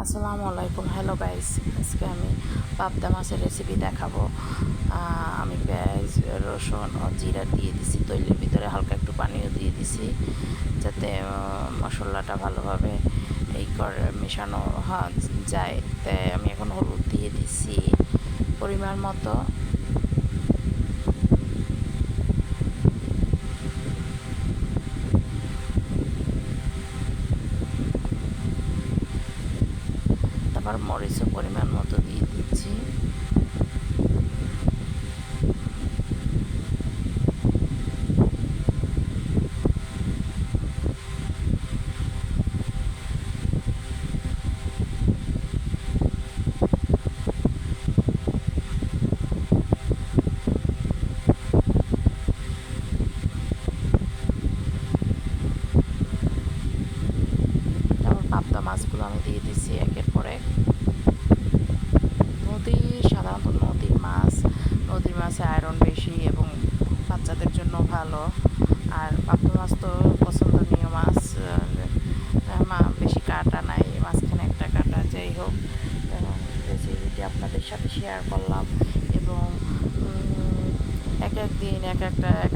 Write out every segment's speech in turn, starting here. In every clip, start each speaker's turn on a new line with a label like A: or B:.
A: আসসালামু আলাইকুম। Hello guys, আজকে আমি পাবদা মাছের রেসিপি দেখাবো। আমি পেঁয়াজ, রসুন ও জিরা দিয়ে দিছি তৈলের ভিতরে, হালকা একটু পানিও দিয়ে দিছি যাতে মশলাটা ভালোভাবে মেশানো যায়। তাই আমি এখন হলুদ দিয়ে দিছি পরিমাণ মতো। তারপর মরিচও পরিমাণ মতো দিয়ে দিচ্ছি। তারপর পাবদা মাছগুলো আমি দিয়ে দিচ্ছি একের পর এক। সাধারণত নদীর মাছে আয়রন বেশি এবং বাচ্চাদের জন্য ভালো। আর পাবদা মাছ তো পছন্দনীয় মাছ, বেশি কাটা নাই, মাঝখানে একটা কাটা। যাই হোক, রেসিপিটি আপনাদের সাথে শেয়ার করলাম এবং এক এক দিন এক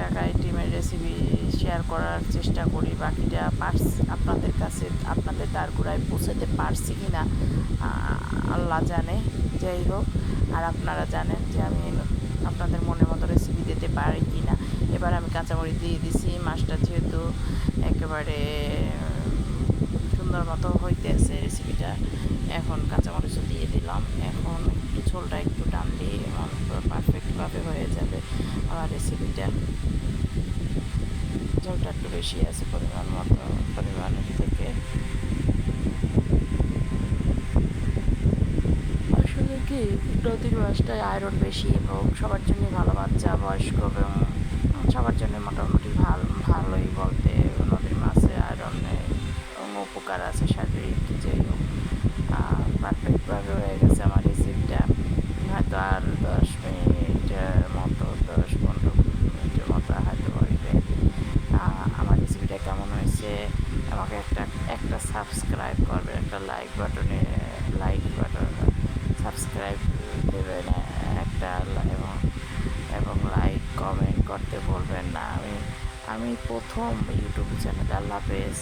A: এক আইটেমের রেসিপি শেয়ার করার চেষ্টা করি। বাকিটা আপনাদের কাছে, আপনাদের দ্বারগুড়ায় পৌঁছাতে পারছি কি না আল্লাহ জানে। যাই হোক, আর আপনারা জানেন যে আমি আপনাদের মনের মতো রেসিপি দিতে পারি কি না। এবার আমি কাঁচামরিচ দিয়ে দিছি, মাছটা যেহেতু একেবারে সুন্দর মতো হইতেছে রেসিপিটা। এখন কাঁচামরিচও দিয়ে দিলাম। এখন একটু ঝোলটা একটু টানলে পুরো পারফেক্টভাবে হয়ে যাবে আমার রেসিপিটা। ঝোলটা একটু বেশি আছে পরিমাণের থেকে। আসলে কি, নদীর মাছটায় আয়রন বেশি এবং সবার জন্য ভালো, বাচ্চা, বয়স্ক এবং সবার জন্য মোটামুটি ভালোই বলতে। নদীর মাছে আয়রনের উপকার আছে শারীরিক। যাই হোক, পারফেক্টভাবে হয়ে গেছে আমার রেসিপিটা। হয়তো আর 10-15 মিনিটের মতো হয়তো হইবে। আমার রেসিপিটা কেমন হয়েছে আমাকে একটা সাবস্ক্রাইব করবেন, একটা লাইক বাটন সাবস্ক্রাইব দেবেন একটা, এবং লাইক কমেন্ট করতে বলবেন না। আমি প্রথম ইউটিউব চ্যানেল। আল্লাহ হাফেজ।